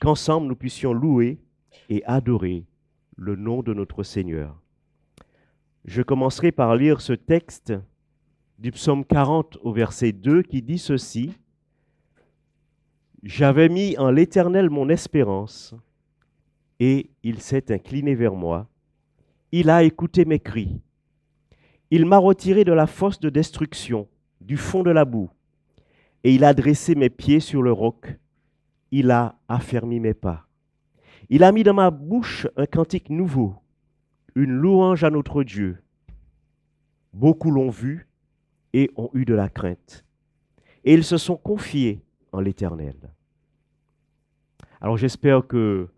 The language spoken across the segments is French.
qu'ensemble nous puissions louer et adorer le nom de notre Seigneur. Je commencerai par lire ce texte du psaume 40 au verset 2 qui dit ceci: « J'avais mis en l'Éternel mon espérance, et il s'est incliné vers moi. Il a écouté mes cris. Il m'a retiré de la fosse de destruction, du fond de la boue, et il a dressé mes pieds sur le roc. Il a affermi mes pas. Il a mis dans ma bouche un cantique nouveau, une louange à notre Dieu. Beaucoup l'ont vu et ont eu de la crainte, et ils se sont confiés en l'Éternel. » Alors j'espère que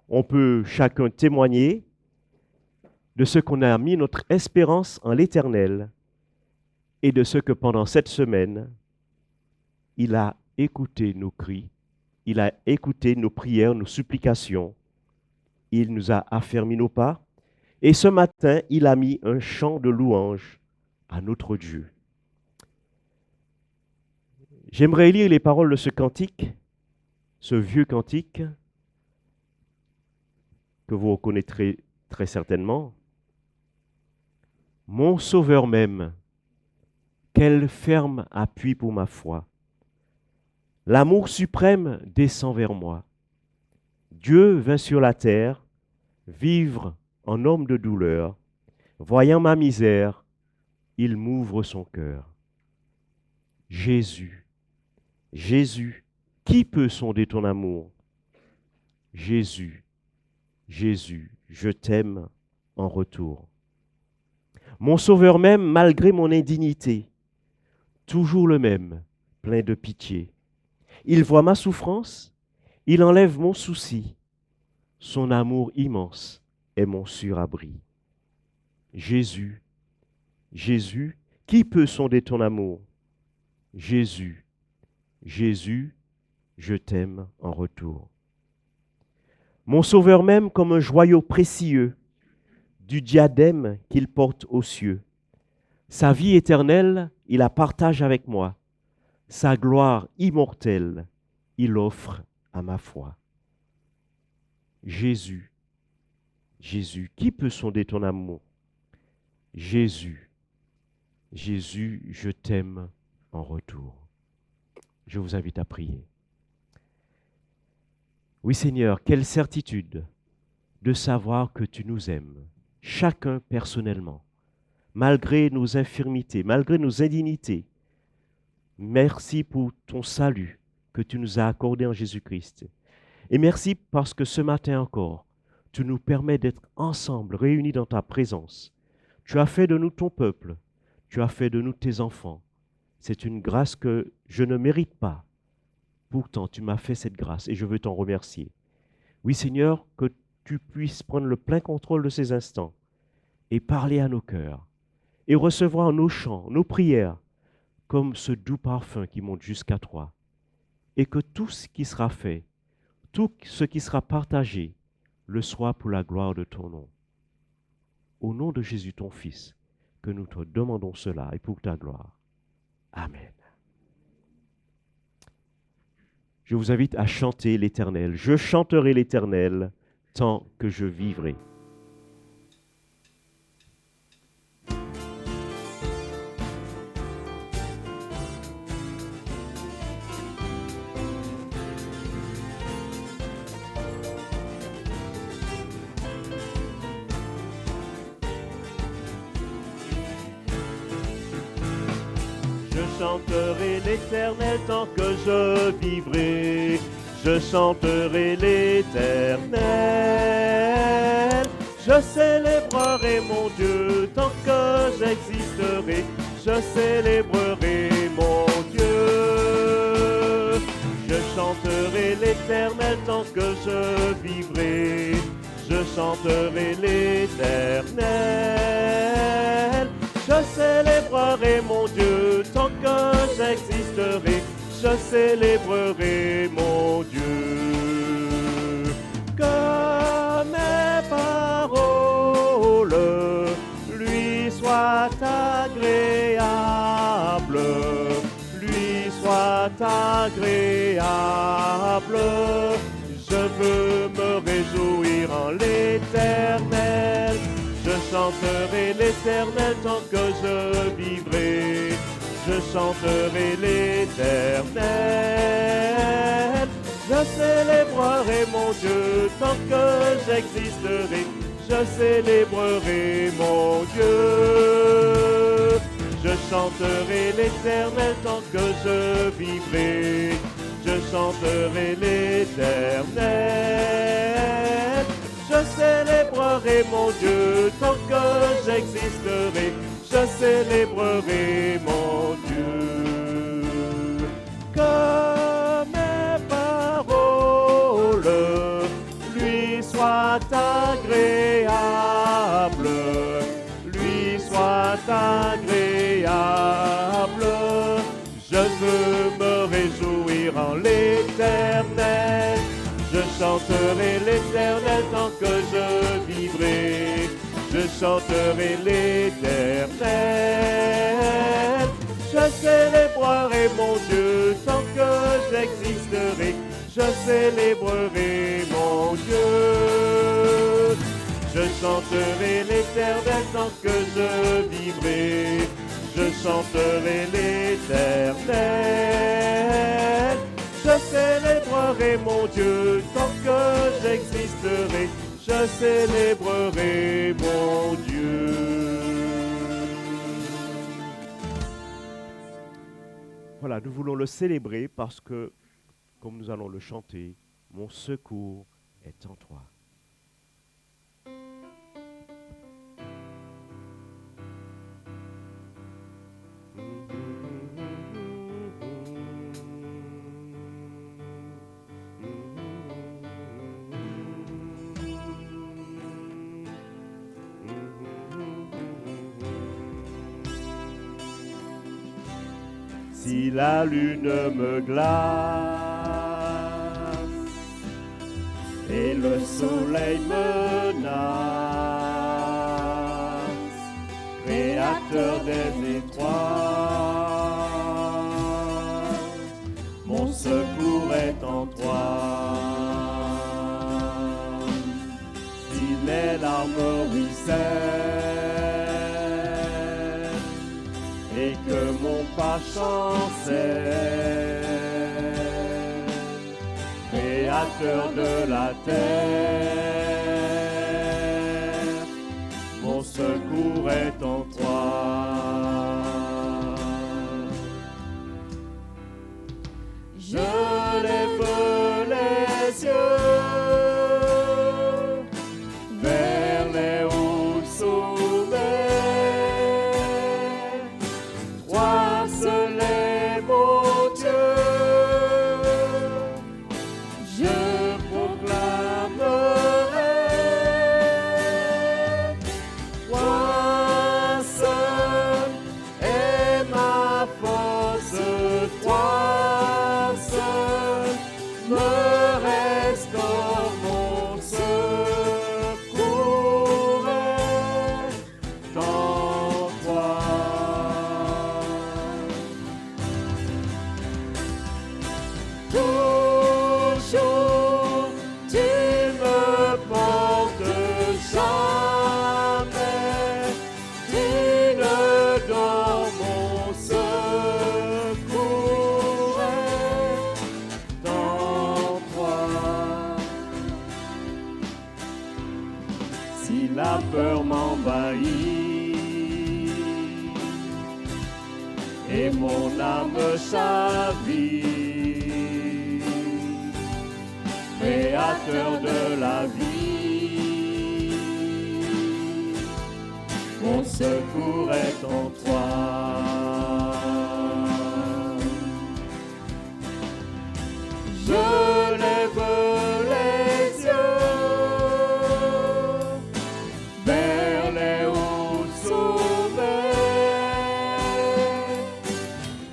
on peut chacun témoigner de ce qu'on a mis notre espérance en l'Éternel et de ce que pendant cette semaine, il a écouté nos cris, il a écouté nos prières, nos supplications, il nous a affermi nos pas, et ce matin, il a mis un chant de louange à notre Dieu. J'aimerais lire les paroles de ce cantique, ce vieux cantique, que vous reconnaîtrez très certainement. Mon Sauveur même, quel ferme appui pour ma foi. L'amour suprême descend vers moi. Dieu vint sur la terre, vivre en homme de douleur. Voyant ma misère, il m'ouvre son cœur. Jésus, Jésus, qui peut sonder ton amour? Jésus, Jésus, je t'aime en retour. Mon Sauveur même, malgré mon indignité, toujours le même, plein de pitié. Il voit ma souffrance, il enlève mon souci. Son amour immense est mon sûr abri. Jésus, Jésus, qui peut sonder ton amour? Jésus, Jésus, je t'aime en retour. Mon Sauveur même comme un joyau précieux du diadème qu'il porte aux cieux. Sa vie éternelle, il la partage avec moi. Sa gloire immortelle, il offre à ma foi. Jésus, Jésus, qui peut sonder ton amour? Jésus, Jésus, je t'aime en retour. Je vous invite à prier. Oui Seigneur, quelle certitude de savoir que tu nous aimes, chacun personnellement, malgré nos infirmités, malgré nos indignités. Merci pour ton salut que tu nous as accordé en Jésus-Christ. Et merci parce que ce matin encore, tu nous permets d'être ensemble, réunis dans ta présence. Tu as fait de nous ton peuple, tu as fait de nous tes enfants. C'est une grâce que je ne mérite pas. Pourtant, tu m'as fait cette grâce et je veux t'en remercier. Oui Seigneur, que tu puisses prendre le plein contrôle de ces instants et parler à nos cœurs et recevoir nos chants, nos prières, comme ce doux parfum qui monte jusqu'à toi. Et que tout ce qui sera fait, tout ce qui sera partagé, le soit pour la gloire de ton nom. Au nom de Jésus, ton Fils, que nous te demandons cela et pour ta gloire. Amen. Je vous invite à chanter l'Éternel. Je chanterai l'Éternel tant que je vivrai. Je chanterai l'Éternel tant que je vivrai. Je chanterai l'Éternel. Je célébrerai mon Dieu tant que j'existerai. Je célébrerai mon Dieu. Je chanterai l'Éternel tant que je vivrai. Je chanterai l'Éternel. Je célébrerai mon Dieu tant que j'existerai. Je célébrerai mon Dieu. Que mes paroles lui soient agréables, lui soient agréables. Je veux me réjouir en l'Éternel. Je chanterai l'Éternel tant que je vivrai. Je chanterai l'Éternel. Je célébrerai mon Dieu tant que j'existerai. Je célébrerai mon Dieu. Je chanterai l'Éternel tant que je vivrai. Je chanterai l'Éternel. Je célébrerai mon Dieu tant que j'existerai. Je célébrerai mon Dieu. Que mes paroles lui soient agréables, lui soient agréables. Je veux me réjouir en l'Éternel. Je chanterai l'Éternel tant que je vivrai. Je chanterai l'Éternel. Je célébrerai mon Dieu tant que j'existerai. Je célébrerai mon Dieu. Je chanterai l'Éternel tant que je vivrai. Je chanterai l'Éternel. Je célébrerai mon Dieu tant que j'existerai. Je célébrerai mon Dieu. Voilà, nous voulons le célébrer parce que, comme nous allons le chanter, mon secours est en toi. Si la lune me glace et le soleil menace, Créateur des étoiles, mon secours est en toi. Si les larmes ruissellent et que mon pas chancelle, Créateur de la terre, mon secours est en toi. Je lève les yeux vers les hauts sommets. Toi seul est mon Dieu. Je proclamerai. Toi seul est ma force. Toi seul me restaure. Mon secours est en toi. Toujours tu me portes, jamais tu ne dors. Mon secours est en toi. Si la peur m'envahit et mon âme chavire, Créateur de la vie, mon secours est en toi. Je lève les yeux vers les hauts sommets.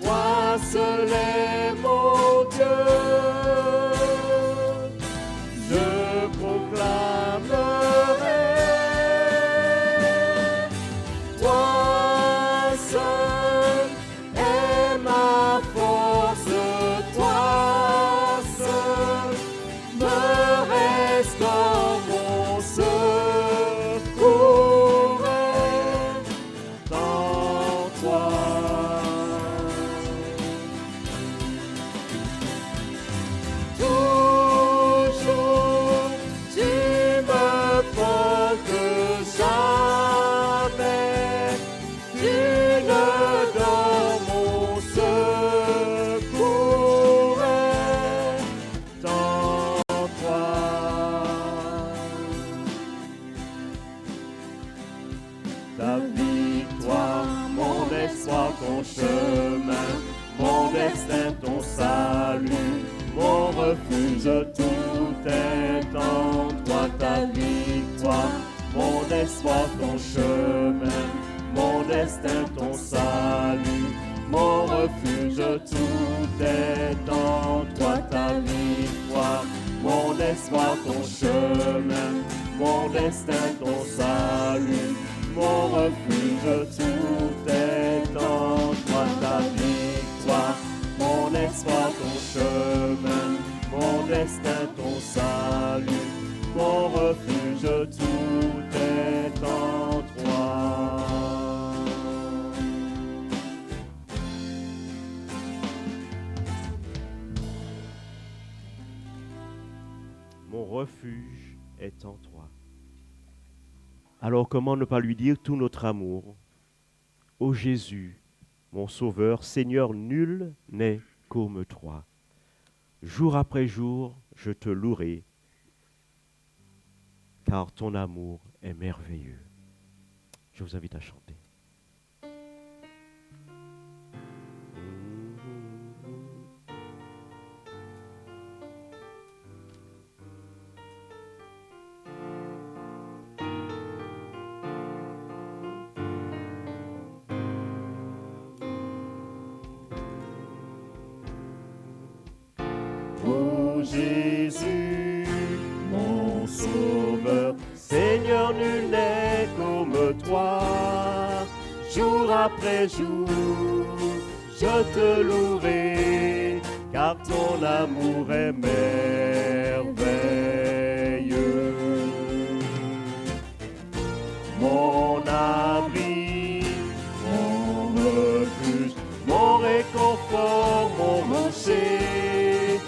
Toi seul est mon Dieu. Je proclamerai. Toi seul est ma force. Toi seul mon refuge, tout est en toi, ta victoire, mon espoir, ton chemin, mon destin, ton salut, mon refuge, tout est en toi, ta victoire, mon espoir, ton chemin, mon destin, ton salut, mon refuge, tout est en toi, ta victoire, mon espoir, ton chemin, mon destin, ton salut, mon refuge, tout est en toi. Mon refuge est en toi. Alors comment ne pas lui dire tout notre amour? Ô Jésus, mon Sauveur, Seigneur, nul n'est comme toi. Jour après jour, je te louerai, car ton amour est merveilleux. Je vous invite à chanter. Ô Jésus, mon Sauveur, Seigneur, nul n'est comme toi. Jour après jour, je te louerai, car ton amour est merveilleux. Mon abri, mon refuge, mon réconfort, mon rocher,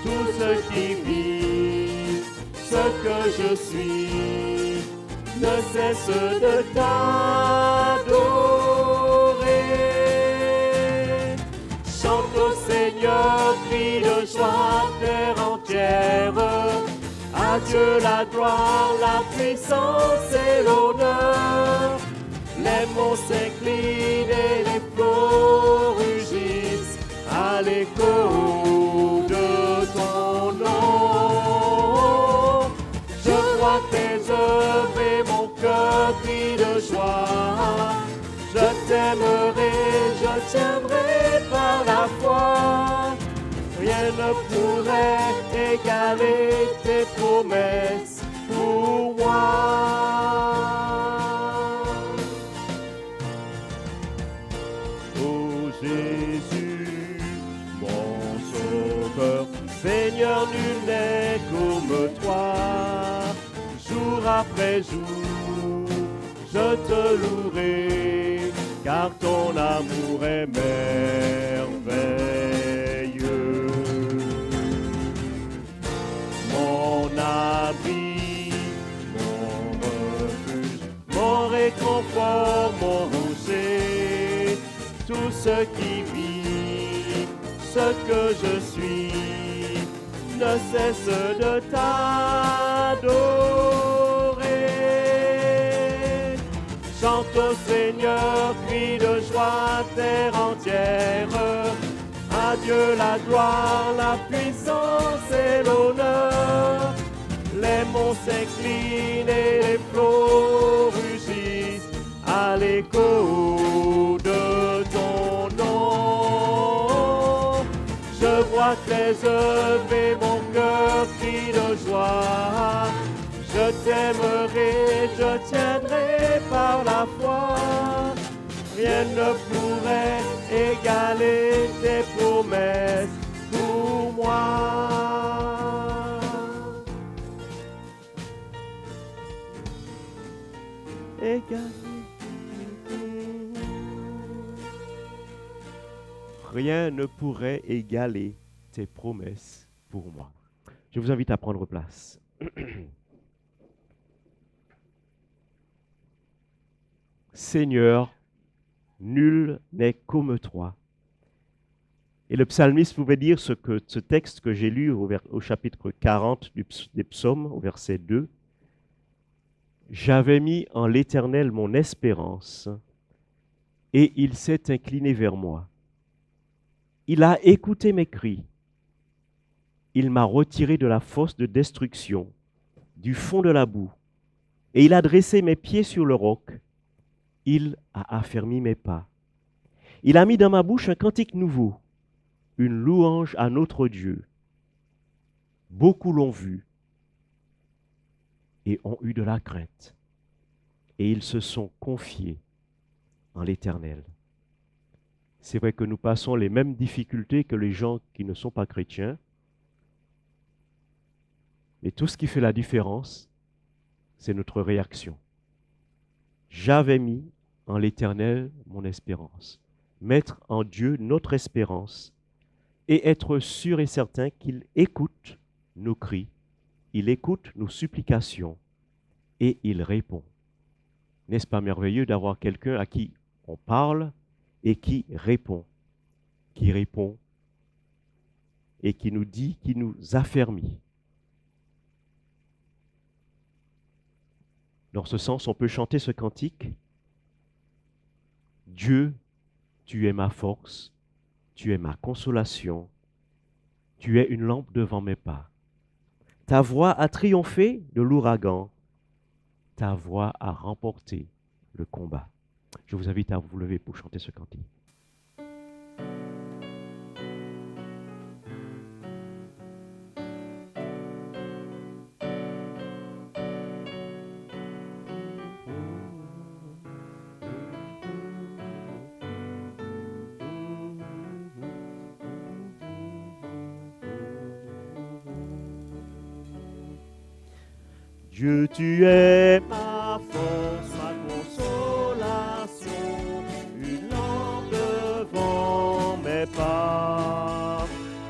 tout ce qui vit, ce que je suis, ne cesse de t'adorer. Chante au Seigneur, crie de joie, terre entière. À Dieu la gloire, la puissance et l'honneur. Les monts s'inclinent et les flots rugissent à l'écho de ton nom. Je vois tes œuvres et mon cœur crie de joie. Je t'aimerai, je tiendrai par la foi. Rien ne pourrait égaler tes promesses pour moi. Oh Jésus, mon Sauveur, Seigneur, nul n'est comme toi. Jour après jour, je te louerai, car ton amour est merveilleux. Mon abri, mon refuge, mon réconfort, mon rocher, tout ce qui vit, ce que je suis, ne cesse de t'adorer. Chante au Seigneur, crie de joie, terre entière. À Dieu la gloire, la puissance et l'honneur. Les monts s'inclinent et les flots rugissent à l'écho de ton nom. Je vois tes œuvres et mon cœur crie de joie. Je t'aimerai, je tiendrai par la foi. Rien ne pourrait égaler tes promesses pour moi. Rien ne pourrait égaler tes promesses pour moi. Je vous invite à prendre place. Seigneur, nul n'est comme toi. Et le psalmiste pouvait dire ce texte que j'ai lu au chapitre 40 des psaumes, au verset 2. J'avais mis en l'Éternel mon espérance, et il s'est incliné vers moi. Il a écouté mes cris Il m'a retiré de la fosse de destruction, du fond de la boue, et il a dressé mes pieds sur le roc. Il a affermi mes pas. Il a mis dans ma bouche un cantique nouveau, une louange à notre Dieu. Beaucoup l'ont vu et ont eu de la crainte, et ils se sont confiés en l'Éternel. C'est vrai que nous passons les mêmes difficultés que les gens qui ne sont pas chrétiens, mais tout ce qui fait la différence, c'est notre réaction. J'avais mis en l'Éternel mon espérance. Mettre en Dieu notre espérance et être sûr et certain qu'il écoute nos cris, il écoute nos supplications et il répond. N'est-ce pas merveilleux d'avoir quelqu'un à qui on parle et qui répond et qui nous dit, qui nous affermit. Dans ce sens, on peut chanter ce cantique. Dieu, tu es ma force, tu es ma consolation, tu es une lampe devant mes pas. Ta voix a triomphé de l'ouragan, ta voix a remporté le combat. Je vous invite à vous lever pour chanter ce cantique. Dieu, tu es ma force, ma consolation, une lampe devant mes pas.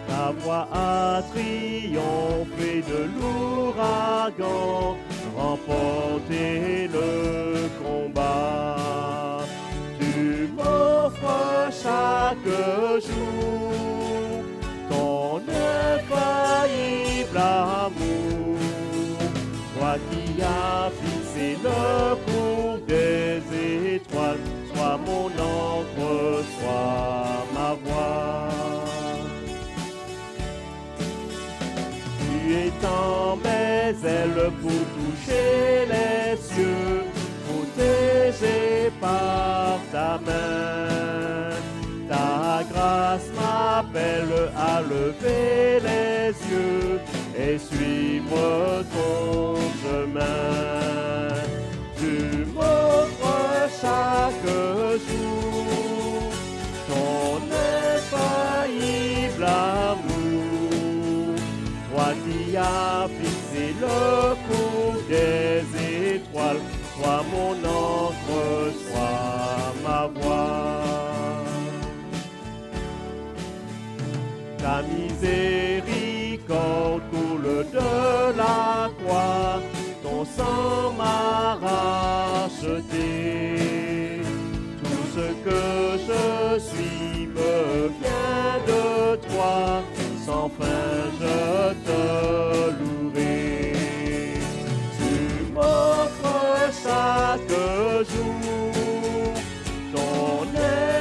Ta voix a triomphé de l'ouragan, remporté le combat. Tu m'offres chaque jour ton infaillible amour. Toi qui as fixé le cours des étoiles, sois mon encre, sois ma voix. Tu étends mes ailes pour toucher les cieux, protégé par ta main. Ta grâce m'appelle à lever les yeux et suivre ton chemin. Tu m'offres chaque jour ton infaillible amour. Toi qui as fixé le cours des étoiles, sois mon encre, sois ma voix. Ta miséricorde coule de la croix, ton sang m'a racheté. Tout ce que je suis me vient de toi, sans fin je te louerai. Tu m'offres chaque jour ton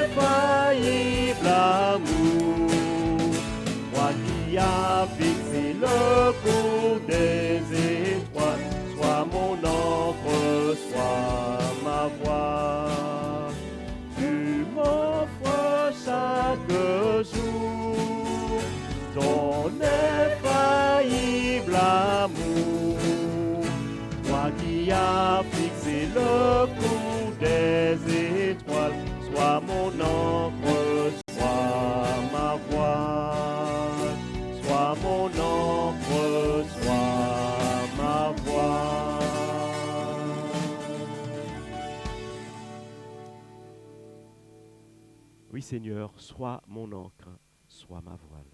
infaillible amour. Toi qui as fixé le cours des étoiles, sois mon encre, sois ma voix. Tu m'offres chaque jour ton infaillible amour. Toi qui as fixé le cours des étoiles, sois mon encre, sois ma voix. Sois mon encre, sois ma voix. Oui Seigneur, sois mon encre, sois ma voile.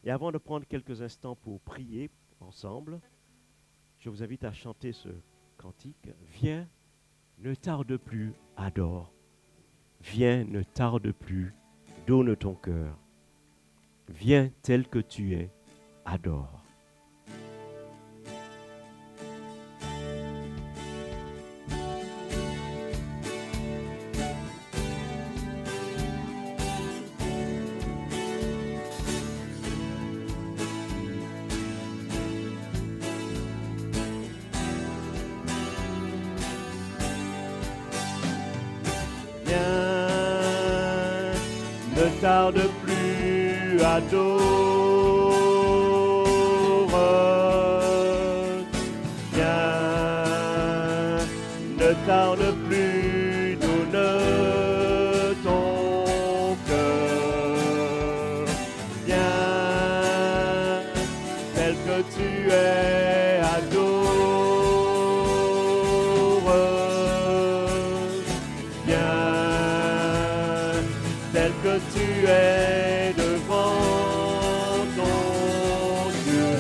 Et avant de prendre quelques instants pour prier ensemble, je vous invite à chanter ce cantique. Viens, ne tarde plus, adore. Viens, ne tarde plus, donne ton cœur. Viens tel que tu es, adore. tarde plus, adore. Viens, ne tarde plus, donne ton cœur. Viens, tel que tu es, adore. Viens, tel que tu es devant ton Dieu.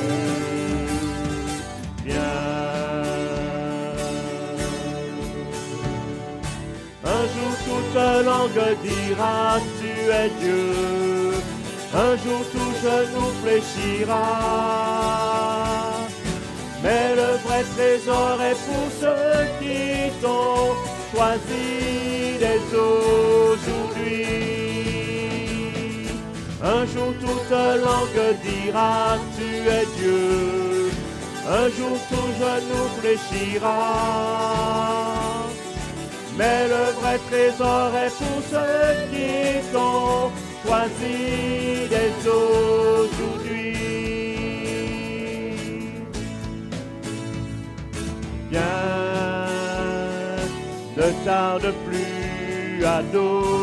Viens. Un jour toute langue dira tu es Dieu. Un jour tout genou fléchira. Mais le vrai trésor est pour ceux qui t'ont choisi dès aujourd'hui. Un jour toute langue dira tu es Dieu. Un jour tout genou fléchira. Mais le vrai trésor est pour ceux qui t'ont choisi dès aujourd'hui. Viens, ne tarde plus, adore.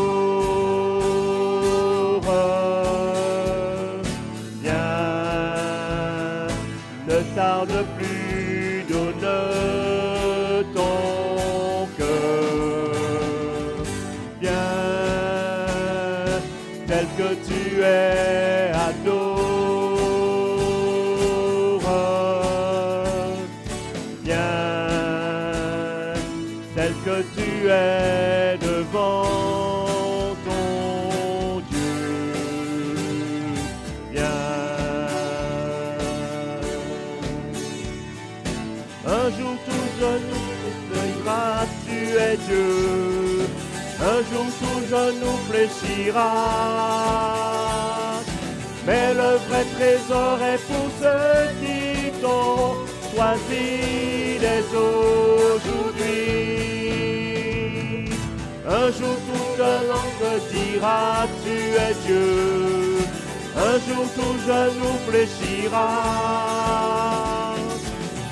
Viens, ne tarde plus, donne ton cœur. Viens, tel que tu es, adore. Tel que tu es devant ton Dieu. Viens. Un jour tout genou fléchira, tu es Dieu. Un jour tout genou fléchira. Mais le vrai trésor est pour ceux qui t'ont choisi dès aujourd'hui. Un jour toute langue dira tu es Dieu. Un jour tout genou fléchira.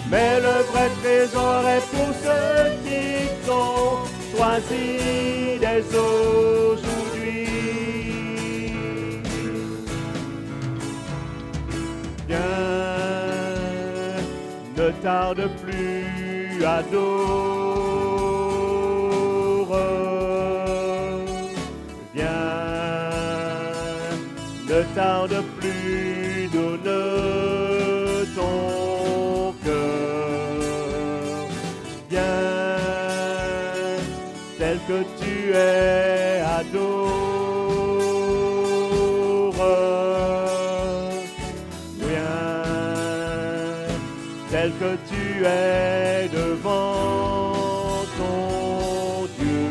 Mais le vrai trésor est pour ceux qui t'ont choisi dès aujourd'hui. Viens, ne tarde plus, adore. Viens, ne tarde plus, donne ton cœur. Viens, tel que tu es, adore. Viens, tel que tu es devant ton Dieu.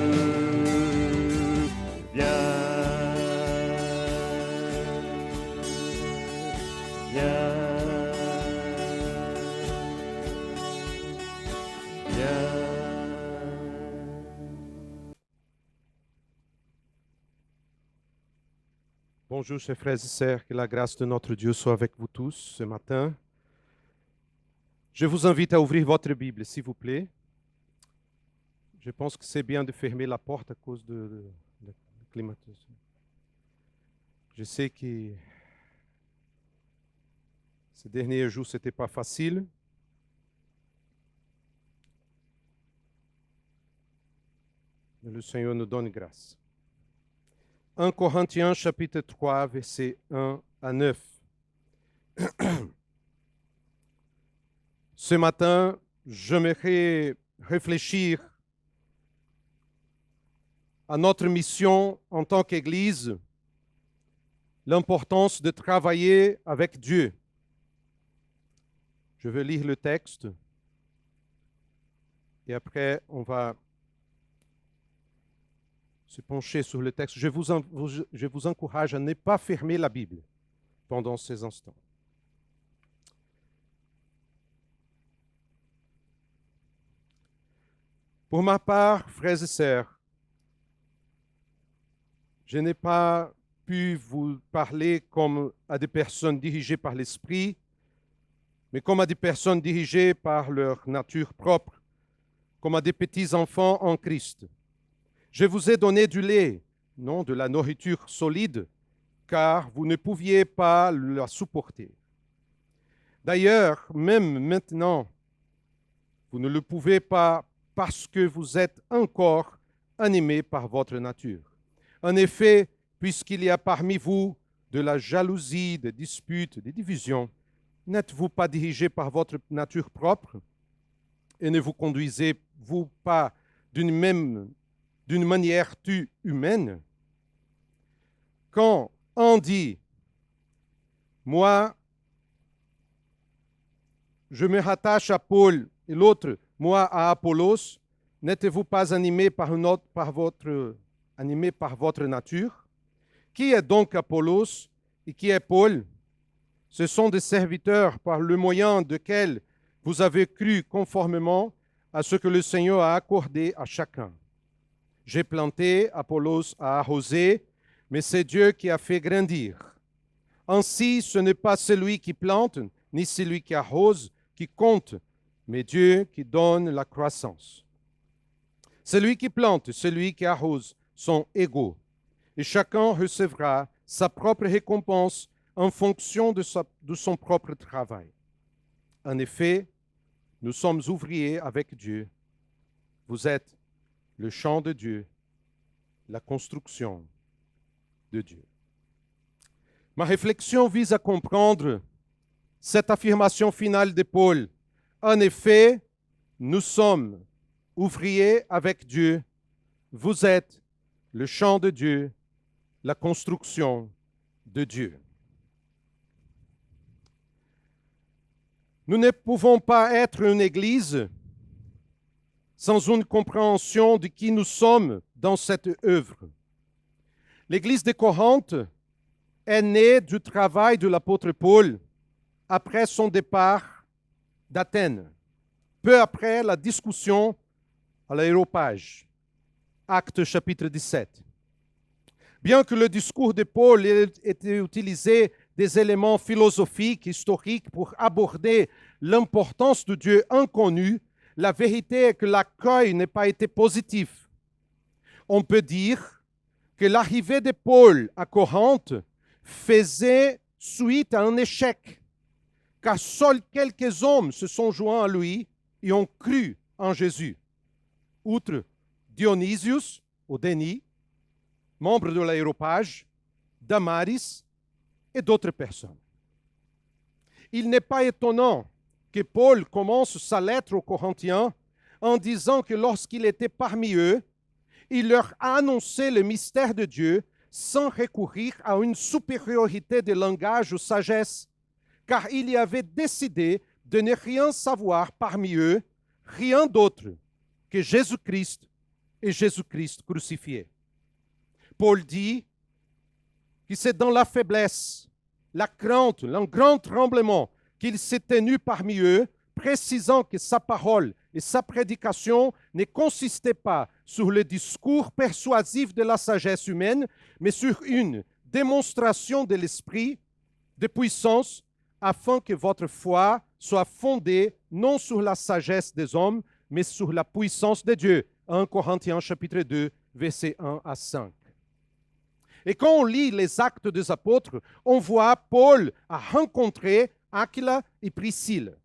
Viens. Bonjour, chers frères et sœurs, que la grâce de notre Dieu soit avec vous tous ce matin. Je vous invite à ouvrir votre Bible, s'il vous plaît. Je pense que c'est bien de fermer la porte à cause de climatisation. Je sais que ces derniers jours, ce n'était pas facile. Mais le Seigneur nous donne grâce. 1 Corinthiens chapitre 3, versets 1 à 9. Ce matin, j'aimerais réfléchir à notre mission en tant qu'Église, l'importance de travailler avec Dieu. Je vais lire le texte et après on va se pencher sur le texte. Je vous encourage à ne pas fermer la Bible pendant ces instants. Pour ma part, frères et sœurs, je n'ai pas pu vous parler comme à des personnes dirigées par l'Esprit, mais comme à des personnes dirigées par leur nature propre, comme à des petits enfants en Christ. Je vous ai donné du lait, non de la nourriture solide, car vous ne pouviez pas la supporter. D'ailleurs, même maintenant, vous ne le pouvez pas parce que vous êtes encore animés par votre nature. En effet, puisqu'il y a parmi vous de la jalousie, des disputes, des divisions, n'êtes-vous pas dirigés par votre nature propre et ne vous conduisez-vous pas d'une manière humaine? Quand on dit « moi, je me rattache à Paul » et l'autre « moi à Apollos », n'êtes-vous pas animés par votre nature? Qui est donc Apollos et qui est Paul? Ce sont des serviteurs par le moyen desquels vous avez cru conformément à ce que le Seigneur a accordé à chacun. J'ai planté, Apollos a arrosé, mais c'est Dieu qui a fait grandir. Ainsi, ce n'est pas celui qui plante, ni celui qui arrose, qui compte, mais Dieu qui donne la croissance. Celui qui plante, celui qui arrose sont égaux, et chacun recevra sa propre récompense en fonction de son propre travail. En effet, nous sommes ouvriers avec Dieu. Vous êtes le champ de Dieu, la construction de Dieu. Ma réflexion vise à comprendre cette affirmation finale de Paul. En effet, nous sommes ouvriers avec Dieu. Vous êtes le champ de Dieu, la construction de Dieu. Nous ne pouvons pas être une église sans une compréhension de qui nous sommes dans cette œuvre. L'église de Corinthe est née du travail de l'apôtre Paul après son départ d'Athènes, peu après la discussion à l'aéropage, Actes chapitre 17. Bien que le discours de Paul ait utilisé des éléments philosophiques, historiques pour aborder l'importance de Dieu inconnu, la vérité est que l'accueil n'a pas été positif. On peut dire que l'arrivée de Paul à Corinthe faisait suite à un échec, car seuls quelques hommes se sont joints à lui et ont cru en Jésus. Outre Dionysius, ou Denis, membre de l'aéropage, Damaris et d'autres personnes. Il n'est pas étonnant que Paul commence sa lettre aux Corinthiens en disant que lorsqu'il était parmi eux, il leur a annoncé le mystère de Dieu sans recourir à une supériorité de langage ou sagesse, car il y avait décidé de ne rien savoir parmi eux, rien d'autre que Jésus-Christ et Jésus-Christ crucifié. Paul dit que c'est dans la faiblesse, la crainte, un grand tremblement qu'il s'est tenu parmi eux, précisant que sa parole et sa prédication ne consistaient pas sur le discours persuasif de la sagesse humaine, mais sur une démonstration de l'esprit, de puissance, afin que votre foi soit fondée non sur la sagesse des hommes, mais sur la puissance de Dieu. 1 Corinthiens chapitre 2, versets 1 à 5. Et quand on lit les Actes des Apôtres, on voit Paul a rencontré Aquila et Priscille.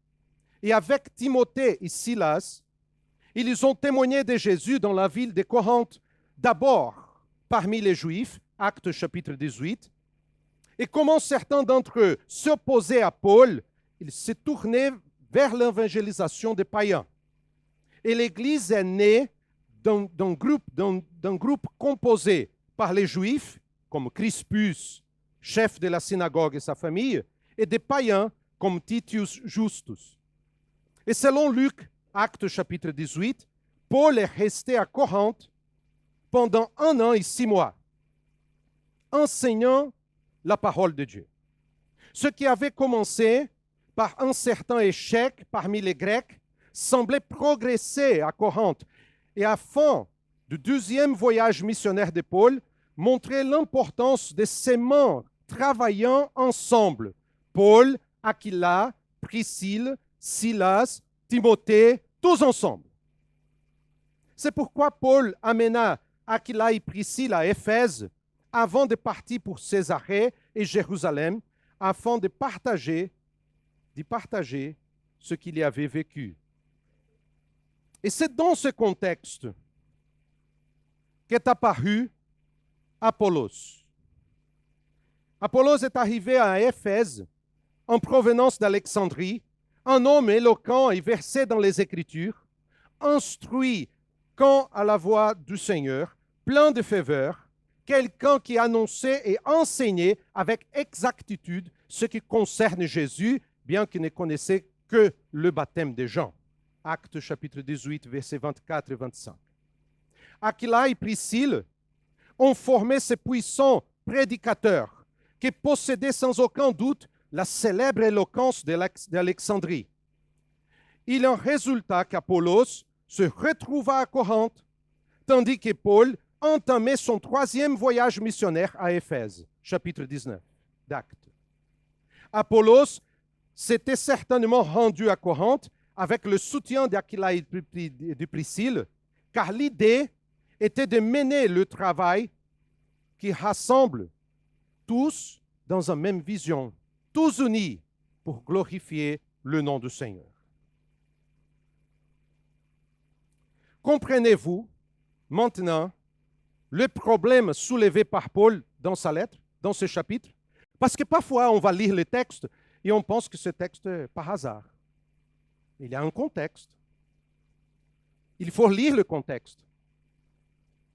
Et avec Timothée et Silas, ils ont témoigné de Jésus dans la ville de Corinthe, d'abord parmi les Juifs, Actes chapitre 18, et comment certains d'entre eux s'opposaient à Paul, ils se tournaient vers l'évangélisation des païens. Et l'Église est née d'un groupe composé par les Juifs, comme Crispus, chef de la synagogue et sa famille, et des païens comme Titius Justus. Et selon Luc, Actes chapitre 18, Paul est resté à Corinthe pendant 1 an et 6 mois, enseignant la parole de Dieu. Ce qui avait commencé par un certain échec parmi les Grecs semblait progresser à Corinthe. Et à la fin du 2e voyage missionnaire de Paul, montrait l'importance de ces membres travaillant ensemble. Paul, Aquila, Priscille, Silas, Timothée, tous ensemble. C'est pourquoi Paul amena Aquila et Priscille à Éphèse avant de partir pour Césarée et Jérusalem, afin de partager ce qu'il y avait vécu. Et c'est dans ce contexte qu'est apparu Apollos. Apollos est arrivé à Éphèse en provenance d'Alexandrie, un homme éloquent et versé dans les Écritures, instruit quant à la voix du Seigneur, plein de faveur, quelqu'un qui annonçait et enseignait avec exactitude ce qui concerne Jésus, bien qu'il ne connaissait que le baptême de Jean. Actes chapitre 18, versets 24 et 25. Aquila et Priscille ont formé ces puissants prédicateurs qui possédaient sans aucun doute la célèbre éloquence d'Alexandrie. Il en résulta qu'Apollos se retrouva à Corinthe, tandis que Paul entamait son 3e voyage missionnaire à Éphèse, chapitre 19 d'Actes. Apollos s'était certainement rendu à Corinthe avec le soutien d'Aquila et de Priscille, car l'idée était de mener le travail qui rassemble tous dans une même vision, tous unis pour glorifier le nom du Seigneur. Comprenez-vous maintenant le problème soulevé par Paul dans sa lettre, dans ce chapitre? Parce que parfois, on va lire le texte et on pense que ce texte est par hasard. Il y a un contexte. Il faut lire le contexte.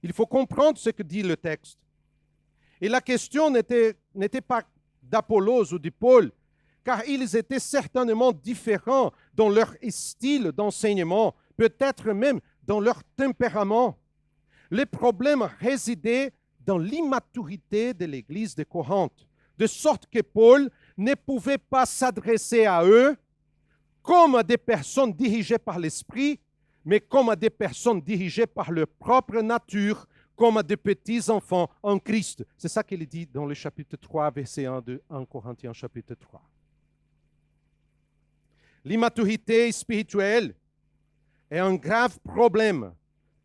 Il faut comprendre ce que dit le texte. Et la question n'était pas d'Apollos ou de Paul, car ils étaient certainement différents dans leur style d'enseignement, peut-être même dans leur tempérament. Le problème résidait dans l'immaturité de l'Église de Corinthe, de sorte que Paul ne pouvait pas s'adresser à eux comme à des personnes dirigées par l'Esprit, mais comme à des personnes dirigées par leur propre nature, comme à des petits enfants en Christ. C'est ça qu'il dit dans le chapitre 3, verset 1 de 1 Corinthiens chapitre 3. L'immaturité spirituelle est un grave problème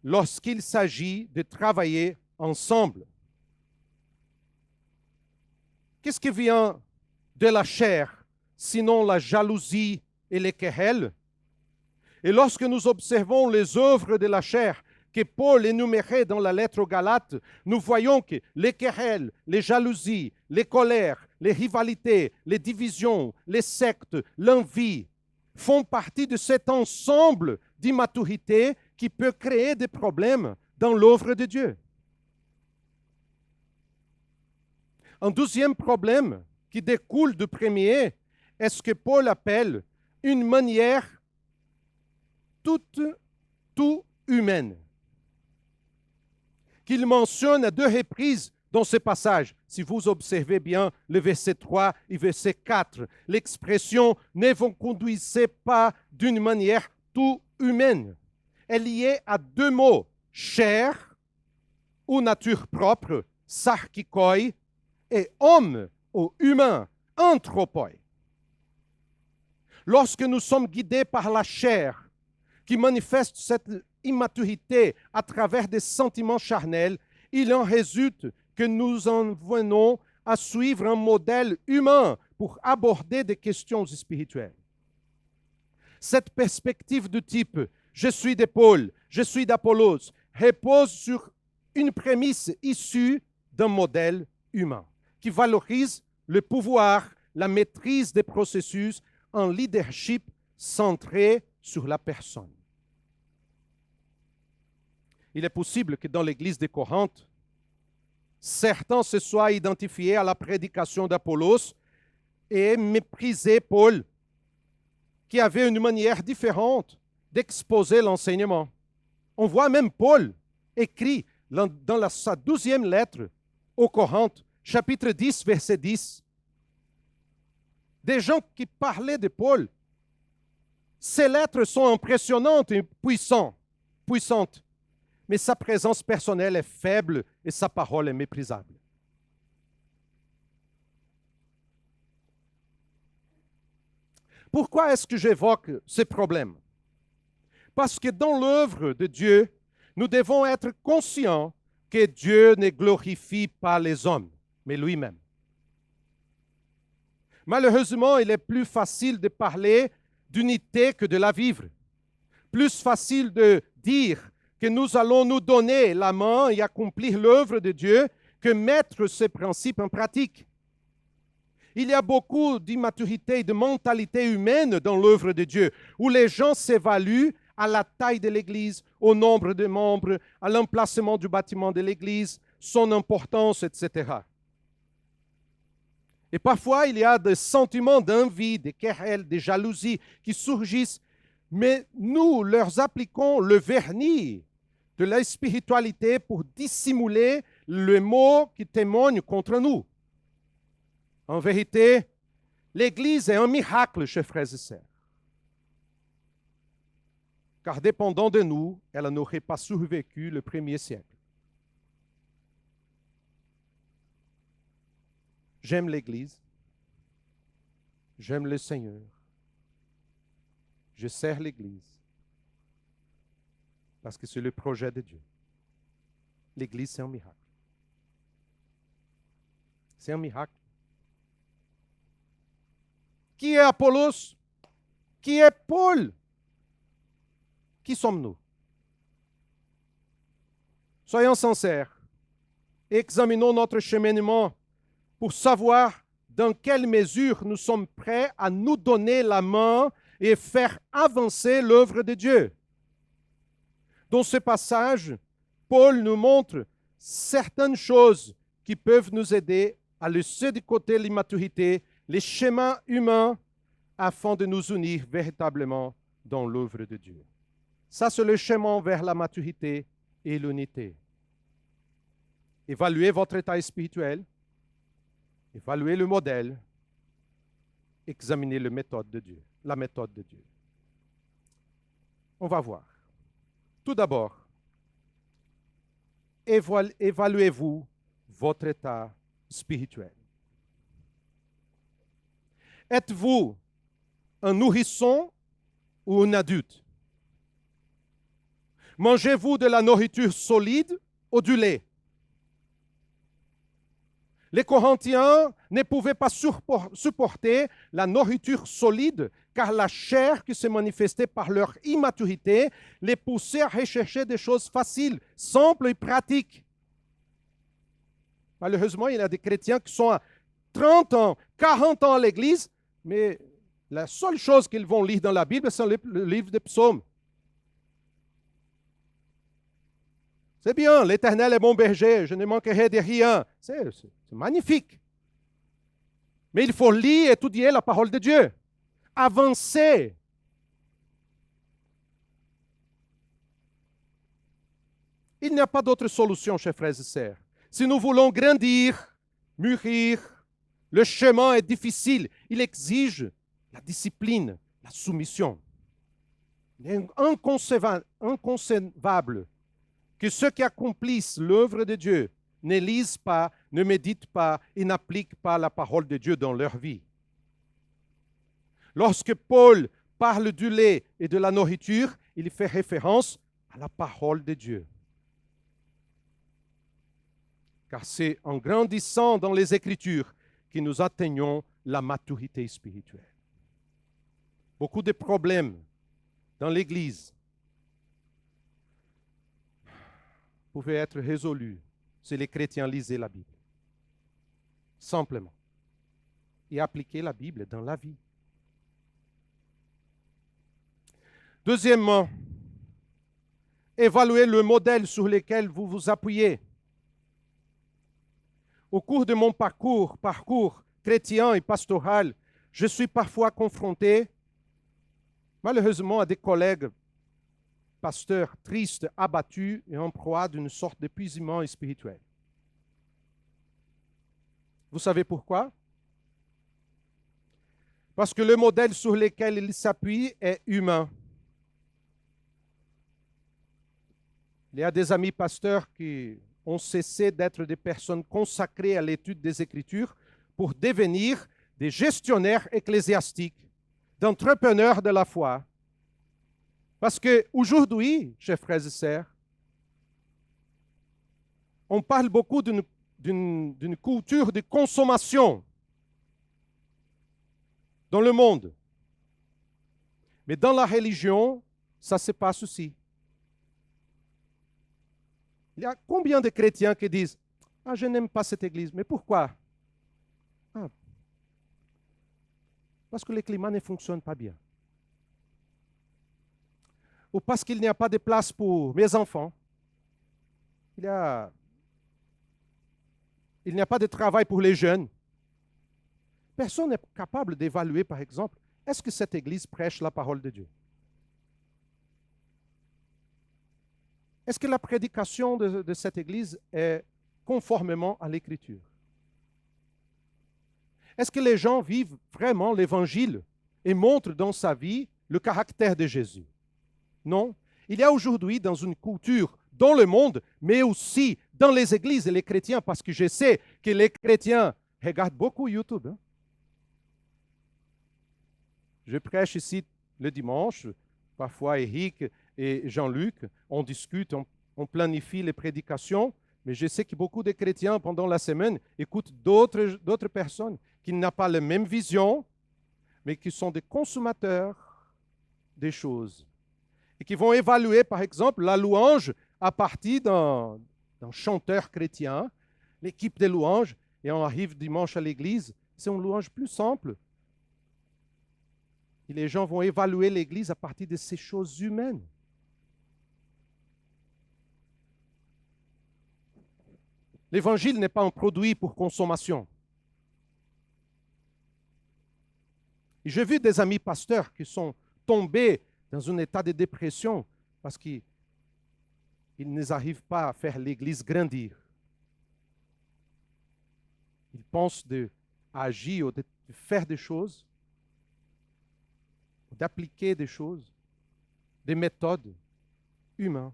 lorsqu'il s'agit de travailler ensemble. Qu'est-ce qui vient de la chair, sinon la jalousie et les querelles? Et lorsque nous observons les œuvres de la chair que Paul énumérait dans la lettre aux Galates, nous voyons que les querelles, les jalousies, les colères, les rivalités, les divisions, les sectes, l'envie font partie de cet ensemble d'immaturité qui peut créer des problèmes dans l'œuvre de Dieu. Un deuxième problème qui découle du premier est ce que Paul appelle une manière tout humaine, qu'il mentionne à 2 reprises dans ce passage. Si vous observez bien le verset 3 et verset 4, l'expression « ne vous conduisez pas d'une manière tout humaine ». Elle est liée à 2 mots, chair ou nature propre, sarkikoi, et homme ou humain, anthropoi. Lorsque nous sommes guidés par la chair, qui manifeste cette immaturité à travers des sentiments charnels, il en résulte que nous en venons à suivre un modèle humain pour aborder des questions spirituelles. Cette perspective du type « je suis de Paul, je suis d'Apollos » repose sur une prémisse issue d'un modèle humain qui valorise le pouvoir, la maîtrise des processus, un leadership centré sur la personne. Il est possible que dans l'Église de Corinthe, certains se soient identifiés à la prédication d'Apollos et méprisé Paul, qui avait une manière différente d'exposer l'enseignement. On voit même Paul écrit dans sa 12e lettre aux Corinthes, chapitre 10, verset 10. Des gens qui parlaient de Paul. Ces lettres sont impressionnantes et puissantes. mais sa présence personnelle est faible et sa parole est méprisable. Pourquoi est-ce que j'évoque ces problèmes? Parce que dans l'œuvre de Dieu, nous devons être conscients que Dieu ne glorifie pas les hommes, mais lui-même. Malheureusement, il est plus facile de parler d'unité que de la vivre. Plus facile de dire que nous allons nous donner la main et accomplir l'œuvre de Dieu que mettre ces principes en pratique. Il y a beaucoup d'immaturité et de mentalité humaine dans l'œuvre de Dieu, où les gens s'évaluent à la taille de l'Église, au nombre de membres, à l'emplacement du bâtiment de l'Église, son importance, etc. Et parfois, il y a des sentiments d'envie, des querelles, des jalousies qui surgissent, mais nous leur appliquons le vernis de la spiritualité pour dissimuler le mot qui témoigne contre nous. En vérité, l'Église est un miracle, chers frères et sœurs. Car dépendant de nous, elle n'aurait pas survécu le premier siècle. J'aime l'Église. J'aime le Seigneur. Je sers l'Église. Parce que c'est le projet de Dieu. L'Église, c'est un miracle. C'est un miracle. Qui est Apollos? Qui est Paul? Qui sommes-nous? Soyons sincères. Examinons notre cheminement pour savoir dans quelle mesure nous sommes prêts à nous donner la main et faire avancer l'œuvre de Dieu. Dans ce passage, Paul nous montre certaines choses qui peuvent nous aider à laisser de côté l'immaturité, les schémas humains, afin de nous unir véritablement dans l'œuvre de Dieu. Ça, c'est le chemin vers la maturité et l'unité. Évaluez votre état spirituel, évaluez le modèle, examinez la méthode de Dieu. On va voir. Tout d'abord, évaluez-vous votre état spirituel. Êtes-vous un nourrisson ou un adulte? Mangez-vous de la nourriture solide ou du lait? Les Corinthiens ne pouvaient pas supporter la nourriture solide, car la chair qui se manifestait par leur immaturité les poussait à rechercher des choses faciles, simples et pratiques. Malheureusement, il y a des chrétiens qui sont à 30 ans, 40 ans à l'église, mais la seule chose qu'ils vont lire dans la Bible, c'est le livre des psaumes. C'est bien, l'Éternel est mon berger, je ne manquerai de rien. C'est magnifique. Mais il faut lire et étudier la parole de Dieu. Avancer. Il n'y a pas d'autre solution, chers frères et sœurs. Si nous voulons grandir, mûrir, le chemin est difficile. Il exige la discipline, la soumission. Il est inconcevable que ceux qui accomplissent l'œuvre de Dieu ne lisent pas, ne méditent pas et n'appliquent pas la parole de Dieu dans leur vie. Lorsque Paul parle du lait et de la nourriture, il fait référence à la parole de Dieu. Car c'est en grandissant dans les Écritures que nous atteignons la maturité spirituelle. Beaucoup de problèmes dans l'Église pouvaient être résolus si les chrétiens lisaient la Bible. Simplement. Et appliquer la Bible dans la vie. Deuxièmement, évaluez le modèle sur lequel vous vous appuyez. Au cours de mon parcours chrétien et pastoral, je suis parfois confronté, malheureusement, à des collègues pasteurs tristes, abattus et en proie d'une sorte d'épuisement spirituel. Vous savez pourquoi? Parce que le modèle sur lequel ils s'appuient est humain. Il y a des amis pasteurs qui ont cessé d'être des personnes consacrées à l'étude des Écritures pour devenir des gestionnaires ecclésiastiques, d'entrepreneurs de la foi. Parce qu'aujourd'hui, chers frères et sœurs, on parle beaucoup d'une culture de consommation dans le monde. Mais dans la religion, ça se passe aussi. Il y a combien de chrétiens qui disent « Ah, je n'aime pas cette église. » Mais pourquoi? Ah, parce que le climat ne fonctionne pas bien. Ou parce qu'il n'y a pas de place pour mes enfants. Il n'y a pas de travail pour les jeunes. Personne n'est capable d'évaluer, par exemple, est-ce que cette église prêche la parole de Dieu? Est-ce que la prédication de cette église est conformément à l'Écriture? Est-ce que les gens vivent vraiment l'Évangile et montrent dans sa vie le caractère de Jésus? Non. Il y a aujourd'hui dans une culture dans le monde, mais aussi dans les églises et les chrétiens, parce que je sais que les chrétiens regardent beaucoup YouTube. Hein? Je prêche ici le dimanche, parfois Eric et Jean-Luc, on discute, on planifie les prédications, mais je sais que beaucoup de chrétiens, pendant la semaine, écoutent d'autres personnes qui n'ont pas la même vision, mais qui sont des consommateurs des choses. Et qui vont évaluer, par exemple, la louange à partir d'un chanteur chrétien, l'équipe des louanges, et on arrive dimanche à l'église, c'est une louange plus simple. Et les gens vont évaluer l'église à partir de ces choses humaines. L'évangile n'est pas un produit pour consommation. Et j'ai vu des amis pasteurs qui sont tombés dans un état de dépression parce qu'ils n'arrivent pas à faire l'église grandir. Ils pensent d'agir ou de faire des choses, d'appliquer des choses, des méthodes humaines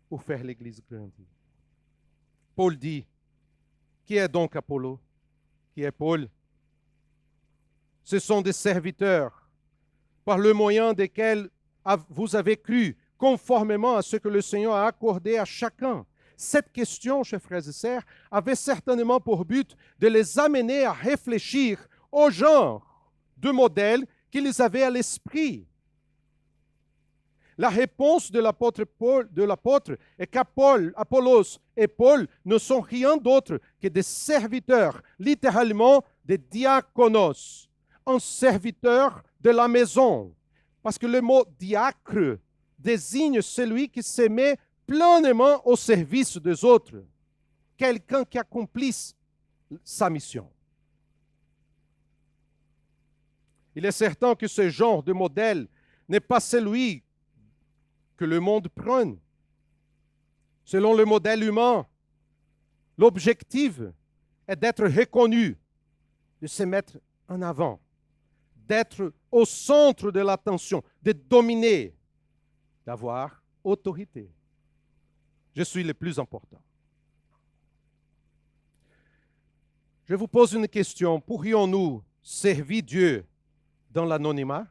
pour faire l'église grandir. Paul dit, qui est donc Apollo? Qui est Paul? Ce sont des serviteurs par le moyen desquels vous avez cru, conformément à ce que le Seigneur a accordé à chacun. Cette question, chers frères et sœurs, avait certainement pour but de les amener à réfléchir au genre de modèle qu'ils avaient à l'esprit. La réponse de l'apôtre est qu'Apollos et Paul ne sont rien d'autre que des serviteurs, littéralement des diaconos, un serviteur de la maison. Parce que le mot diacre désigne celui qui se met pleinement au service des autres, quelqu'un qui accomplisse sa mission. Il est certain que ce genre de modèle n'est pas celui que le monde prône. Selon le modèle humain, l'objectif est d'être reconnu, de se mettre en avant, d'être au centre de l'attention, de dominer, d'avoir autorité. Je suis le plus important. Je vous pose une question. Pourrions-nous servir Dieu dans l'anonymat?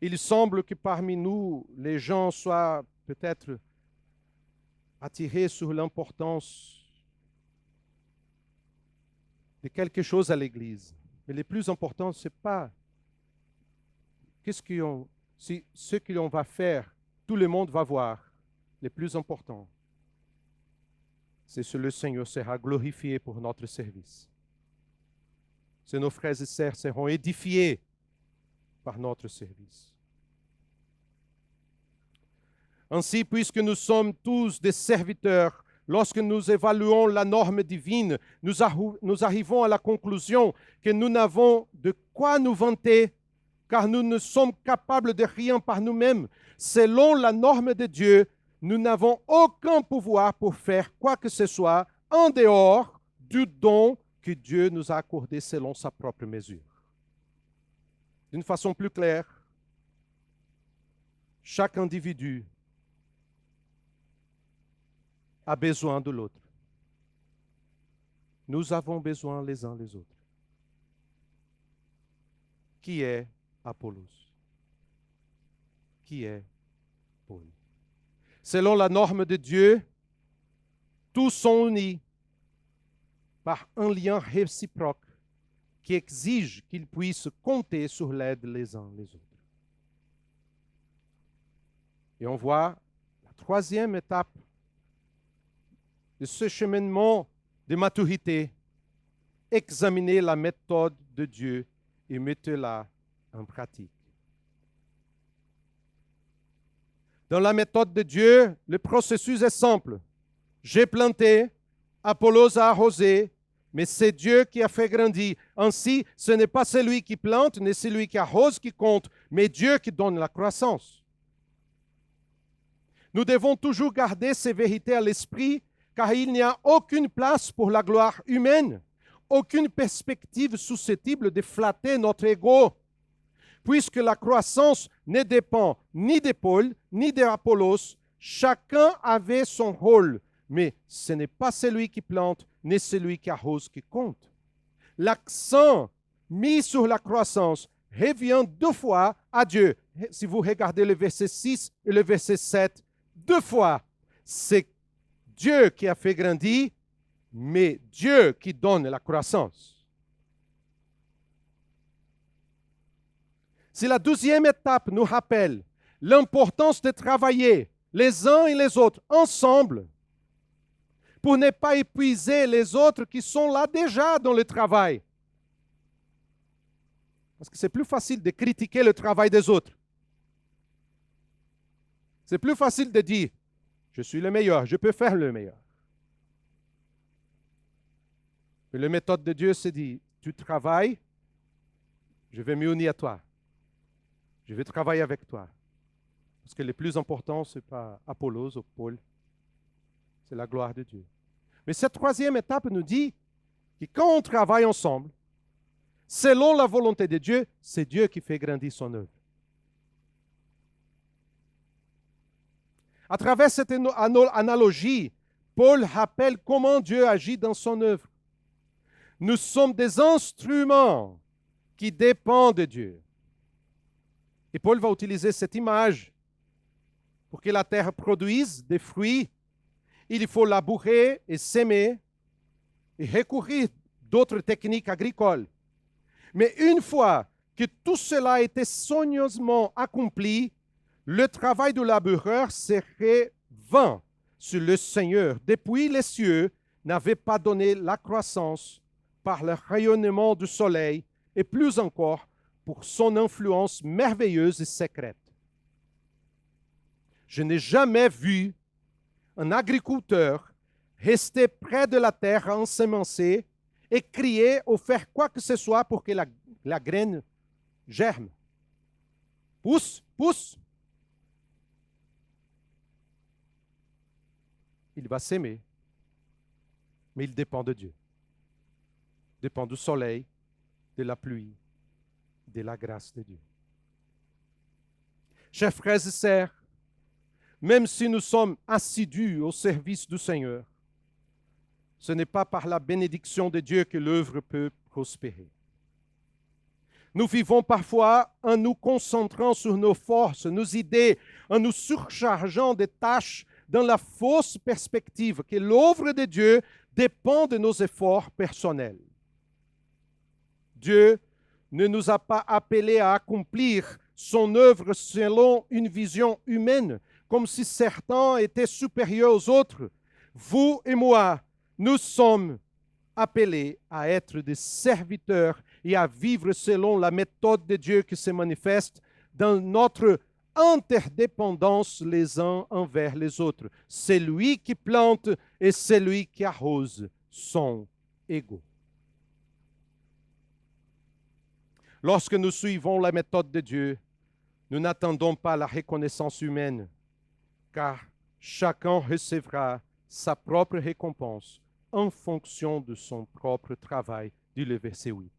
Il semble que parmi nous, les gens soient peut-être attirés sur l'importance de quelque chose à l'Église. Mais le plus important, ce n'est pas ce qu'on va faire, tout le monde va voir. Le plus important, c'est que le Seigneur sera glorifié pour notre service. C'est nos frères et sœurs seront édifiés par notre service. Ainsi, puisque nous sommes tous des serviteurs, lorsque nous évaluons la norme divine, nous arrivons à la conclusion que nous n'avons de quoi nous vanter, car nous ne sommes capables de rien par nous-mêmes. Selon la norme de Dieu, nous n'avons aucun pouvoir pour faire quoi que ce soit en dehors du don que Dieu nous a accordé selon sa propre mesure. D'une façon plus claire, Chaque individu a besoin de l'autre. Nous avons besoin les uns les autres. Qui est Apollos? Qui est Paul? Selon la norme de Dieu, tous sont unis par un lien réciproque qui exige qu'ils puissent compter sur l'aide les uns les autres. Et on voit la troisième étape de ce cheminement de maturité, examiner la méthode de Dieu et mettre-la en pratique. Dans la méthode de Dieu, le processus est simple. J'ai planté, Apollos a arrosé, mais c'est Dieu qui a fait grandir. Ainsi, ce n'est pas celui qui plante, ni celui qui arrose qui compte, mais Dieu qui donne la croissance. Nous devons toujours garder ces vérités à l'esprit, car il n'y a aucune place pour la gloire humaine, aucune perspective susceptible de flatter notre ego, puisque la croissance ne dépend ni de Paul, ni d'Apollos. Chacun avait son rôle, mais ce n'est pas celui qui plante, ni celui qui arrose qui compte. L'accent mis sur la croissance revient 2 fois à Dieu. Si vous regardez le verset 6 et le verset 7, 2 fois, c'est Dieu qui a fait grandir, mais Dieu qui donne la croissance. Si la 2e étape nous rappelle l'importance de travailler les uns et les autres ensemble pour ne pas épuiser les autres qui sont là déjà dans le travail. Parce que c'est plus facile de critiquer le travail des autres. C'est plus facile de dire, je suis le meilleur, je peux faire le meilleur. Mais la méthode de Dieu, c'est dit, tu travailles, je vais m'unir à toi. Je vais travailler avec toi. Parce que le plus important, ce n'est pas Apollos ou Paul, c'est la gloire de Dieu. Mais cette 3e étape nous dit que quand on travaille ensemble, selon la volonté de Dieu, c'est Dieu qui fait grandir son œuvre. À travers cette analogie, Paul rappelle comment Dieu agit dans son œuvre. Nous sommes des instruments qui dépendent de Dieu. Et Paul va utiliser cette image. Pour que la terre produise des fruits, il faut labourer et s'aimer et recourir d'autres techniques agricoles. Mais une fois que tout cela a été soigneusement accompli, le travail du laboureur serait vain si le Seigneur, depuis les cieux, n'avait pas donné la croissance par le rayonnement du soleil et plus encore pour son influence merveilleuse et secrète. Je n'ai jamais vu un agriculteur rester près de la terre à ensemencer et crier ou faire quoi que ce soit pour que la graine germe. Pousse, pousse. Il va s'aimer, mais il dépend de Dieu. Il dépend du soleil, de la pluie, de la grâce de Dieu. Chers frères et sœurs, même si nous sommes assidus au service du Seigneur, ce n'est pas par la bénédiction de Dieu que l'œuvre peut prospérer. Nous vivons parfois en nous concentrant sur nos forces, nos idées, en nous surchargeant des tâches dans la fausse perspective que l'œuvre de Dieu dépend de nos efforts personnels. Dieu ne nous a pas appelés à accomplir son œuvre selon une vision humaine, comme si certains étaient supérieurs aux autres. Vous et moi, nous sommes appelés à être des serviteurs et à vivre selon la méthode de Dieu qui se manifeste dans notre interdépendance les uns envers les autres. Celui qui plante et celui qui arrose sont égaux. Lorsque nous suivons la méthode de Dieu, nous n'attendons pas la reconnaissance humaine, car chacun recevra sa propre récompense en fonction de son propre travail, dit le verset 8.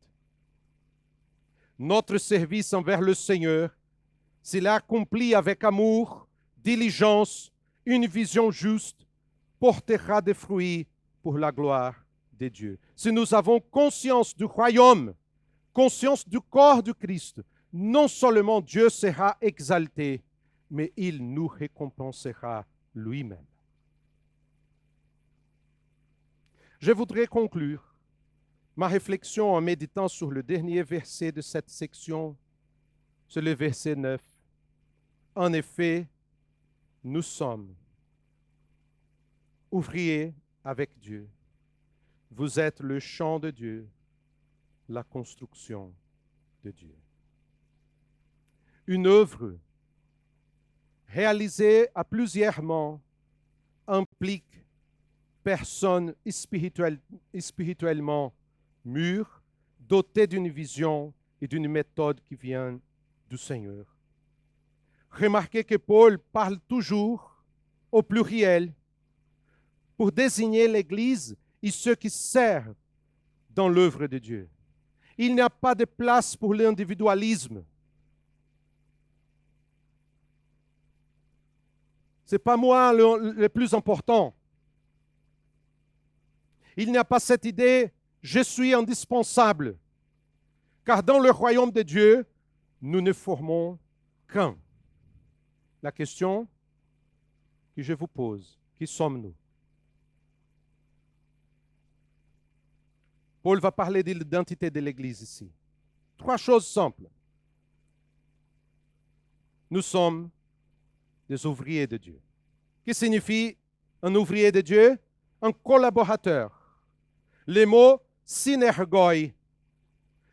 Notre service envers le Seigneur s'il est accompli avec amour, diligence, une vision juste, portera des fruits pour la gloire de Dieu. Si nous avons conscience du royaume, conscience du corps du Christ, non seulement Dieu sera exalté, mais il nous récompensera lui-même. Je voudrais conclure ma réflexion en méditant sur le dernier verset de cette section, c'est le verset 9. En effet, nous sommes ouvriers avec Dieu. Vous êtes le champ de Dieu, la construction de Dieu. Une œuvre réalisée à plusieurs mains implique personnes spirituellement mûres, dotées d'une vision et d'une méthode qui vient du Seigneur. Remarquez que Paul parle toujours au pluriel pour désigner l'Église et ceux qui servent dans l'œuvre de Dieu. Il n'y a pas de place pour l'individualisme. Ce n'est pas moi le plus important. Il n'y a pas cette idée, je suis indispensable. Car dans le royaume de Dieu, nous ne formons qu'un. La question que je vous pose, qui sommes-nous? Paul va parler de l'identité de l'Église ici. 3 choses simples. Nous sommes des ouvriers de Dieu. Qu'est-ce que signifie un ouvrier de Dieu? Un collaborateur. Le mot synergoi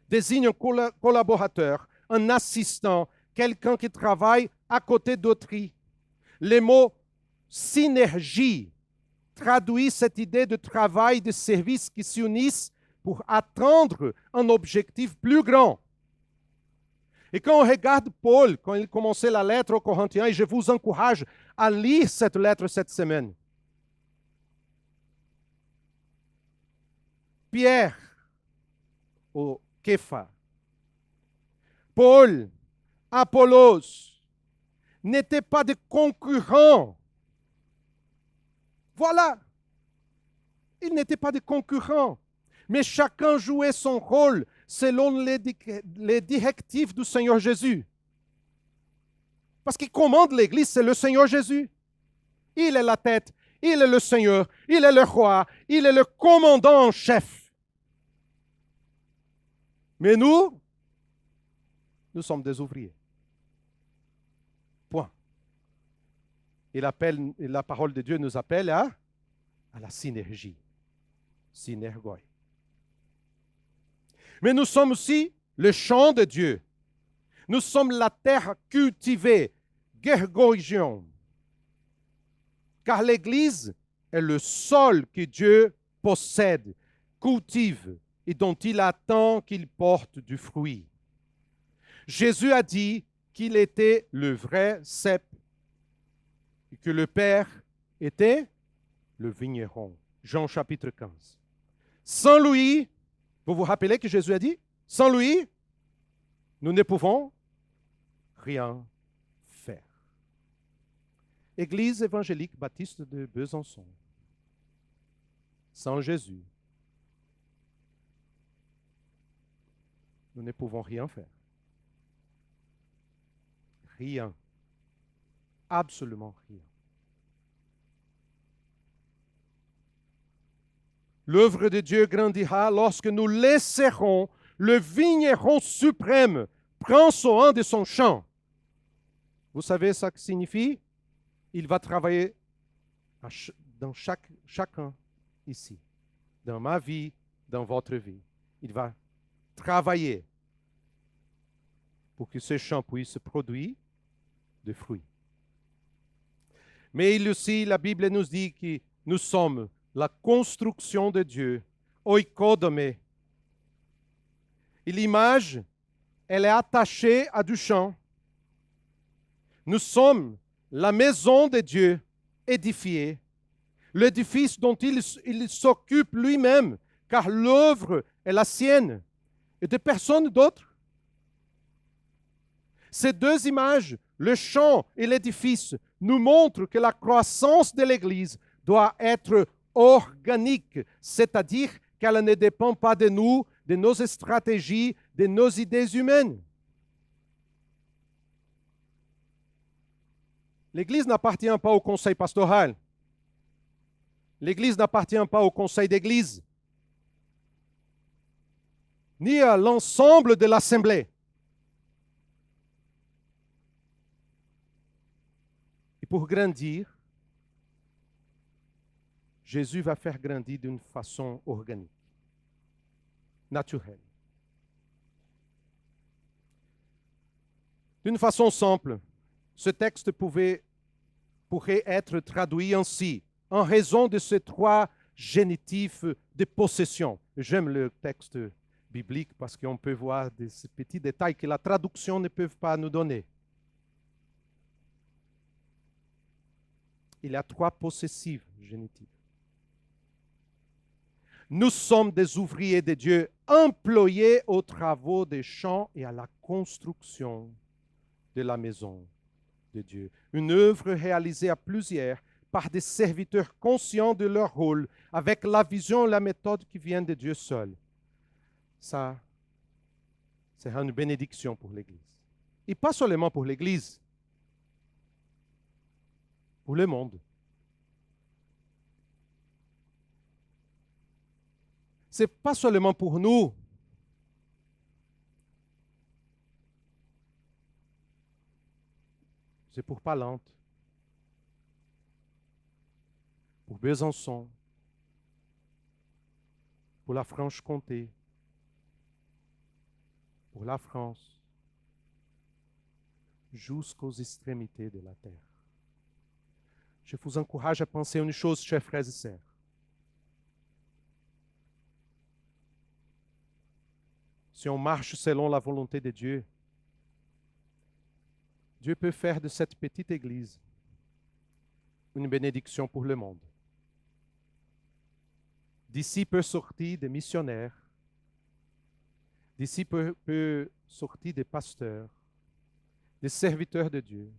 désigne un collaborateur, un assistant, quelqu'un qui travaille à côté d'autrui. Le mot synergie traduit cette idée de travail, de service qui s'unissent pour atteindre un objectif plus grand. Et quand on regarde Paul, quand il commençait la lettre aux Corinthiens, et je vous encourage à lire cette lettre cette semaine, Pierre, au Képha, Paul, Apollos, n'étaient pas des concurrents. Voilà. Ils n'étaient pas des concurrents. Mais chacun jouait son rôle selon les directives du Seigneur Jésus. Parce qu'il commande l'Église, c'est le Seigneur Jésus. Il est la tête, il est le Seigneur, il est le roi, il est le commandant en chef. Mais nous sommes des ouvriers. Point. Et la parole de Dieu nous appelle à la synergie. Synergoi. Mais nous sommes aussi le champ de Dieu. Nous sommes la terre cultivée, gergoion. Car l'Église est le sol que Dieu possède, cultive et dont il attend qu'il porte du fruit. Jésus a dit qu'il était le vrai cep et que le Père était le vigneron. Jean chapitre 15. Sans lui, vous vous rappelez que Jésus a dit, sans lui, nous ne pouvons rien faire. Église évangélique baptiste de Besançon. Sans Jésus, nous ne pouvons rien faire. Rien. Absolument rien. L'œuvre de Dieu grandira lorsque nous laisserons le vigneron suprême prendre soin de son champ. Vous savez ce que signifie? Il va travailler dans chacun ici, dans ma vie, dans votre vie. Il va travailler pour que ce champ puisse produire des fruits. Mais il aussi, la Bible nous dit que nous sommes la construction de Dieu, oikodome. Et l'image, elle est attachée à du champ. Nous sommes la maison de Dieu édifiée, l'édifice dont il s'occupe lui-même, car l'œuvre est la sienne et de personne d'autre. Ces deux images, le champ et l'édifice, nous montrent que la croissance de l'Église doit être organique, c'est-à-dire qu'elle ne dépend pas de nous, de nos stratégies, de nos idées humaines. L'Église n'appartient pas au conseil pastoral. L'Église n'appartient pas au conseil d'Église, ni à l'ensemble de l'Assemblée. Et pour grandir, Jésus va faire grandir d'une façon organique, naturelle. D'une façon simple, ce texte pourrait être traduit ainsi, en raison de ces trois génitifs de possession. J'aime le texte biblique parce qu'on peut voir ces petits détails que la traduction ne peut pas nous donner. Il y a trois possessifs génitifs. Nous sommes des ouvriers de Dieu employés aux travaux des champs et à la construction de la maison de Dieu. Une œuvre réalisée à plusieurs par des serviteurs conscients de leur rôle, avec la vision et la méthode qui viennent de Dieu seul. Ça, c'est une bénédiction pour l'Église. Et pas seulement pour l'Église, pour le monde. Ce n'est pas seulement pour nous. C'est pour Palante, pour Besançon, pour la Franche-Comté, pour la France, jusqu'aux extrémités de la terre. Je vous encourage à penser une chose, chers frères et sœurs. Si on marche selon la volonté de Dieu, Dieu peut faire de cette petite église une bénédiction pour le monde. D'ici peut sortir des missionnaires, d'ici peut sortir des pasteurs, des serviteurs de Dieu,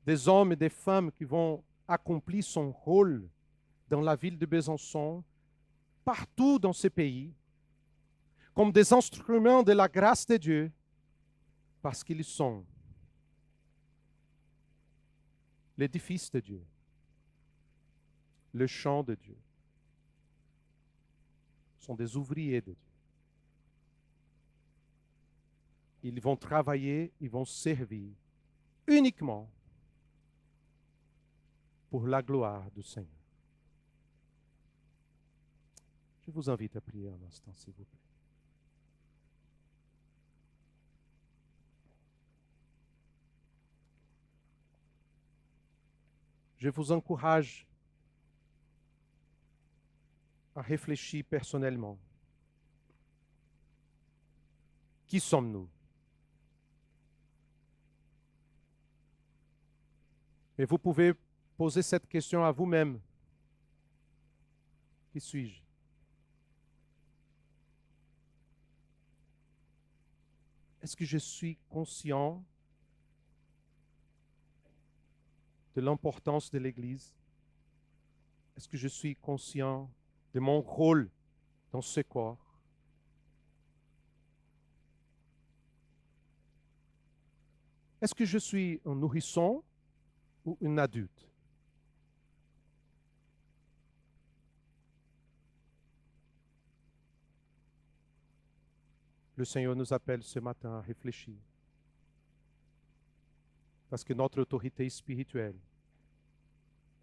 des hommes et des femmes qui vont accomplir son rôle dans la ville de Besançon, partout dans ce pays, comme des instruments de la grâce de Dieu, parce qu'ils sont l'édifice de Dieu, le champ de Dieu, sont des ouvriers de Dieu. Ils vont travailler, ils vont servir uniquement pour la gloire du Seigneur. Je vous invite à prier un instant, s'il vous plaît. Je vous encourage à réfléchir personnellement. Qui sommes-nous? Et vous pouvez poser cette question à vous-même. Qui suis-je? Est-ce que je suis conscient de l'importance de l'Église? Est-ce que je suis conscient de mon rôle dans ce corps? Est-ce que je suis un nourrisson ou un adulte? Le Seigneur nous appelle ce matin à réfléchir. Parce que notre autorité spirituelle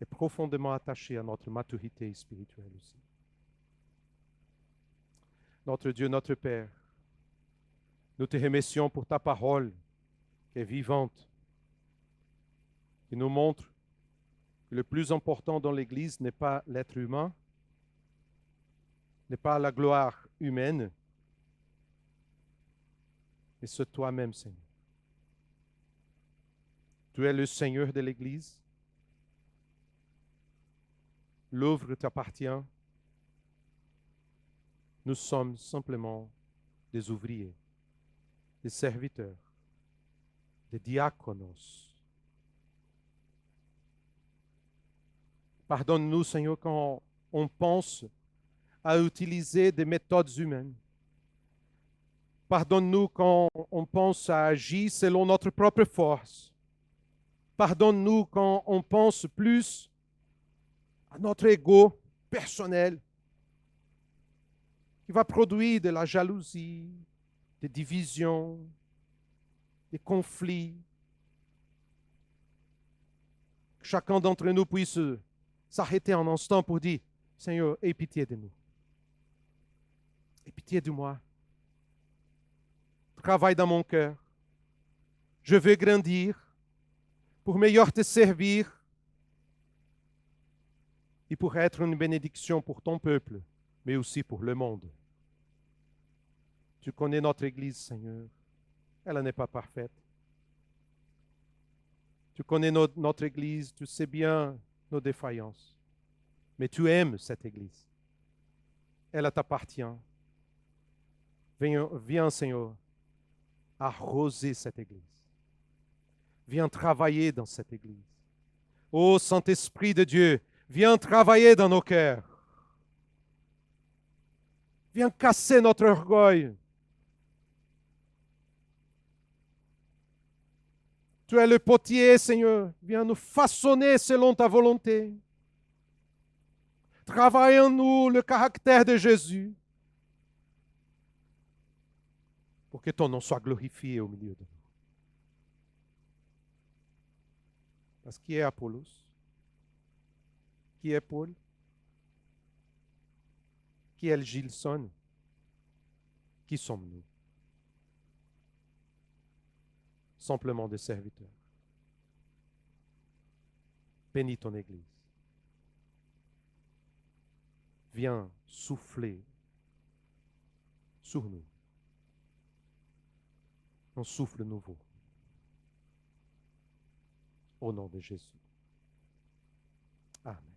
est profondément attachée à notre maturité spirituelle aussi. Notre Dieu, notre Père, nous te remercions pour ta parole qui est vivante, qui nous montre que le plus important dans l'Église n'est pas l'être humain, n'est pas la gloire humaine, mais c'est toi-même, Seigneur. Tu es le Seigneur de l'Église. L'œuvre t'appartient. Nous sommes simplement des ouvriers, des serviteurs, de diaconos. Pardonne-nous, Seigneur, quand on pense à utiliser des méthodes humaines. Pardonne-nous quand on pense à agir selon notre propre force. Pardonne-nous quand on pense plus à notre ego personnel qui va produire de la jalousie, des divisions, des conflits. Que chacun d'entre nous puisse s'arrêter un instant pour dire, Seigneur, aie pitié de nous. Aie pitié de moi. Travaille dans mon cœur. Je veux grandir pour meilleur te servir et pour être une bénédiction pour ton peuple, mais aussi pour le monde. Tu connais notre Église, Seigneur. Elle n'est pas parfaite. Tu connais notre Église, tu sais bien nos défaillances. Mais tu aimes cette Église. Elle t'appartient. Viens, Seigneur, arroser cette Église. Viens travailler dans cette Église. Ô Saint-Esprit de Dieu, viens travailler dans nos cœurs. Viens casser notre orgueil. Tu es le potier, Seigneur. Viens nous façonner selon ta volonté. Travaille en nous le caractère de Jésus pour que ton nom soit glorifié au milieu de nous. Parce qui est Apollos? Qui est Paul? Qui est Gilson? Qui sommes-nous? Simplement des serviteurs. Bénis ton Église. Viens souffler sur nous un souffle nouveau. Au nom de Jésus. Amen.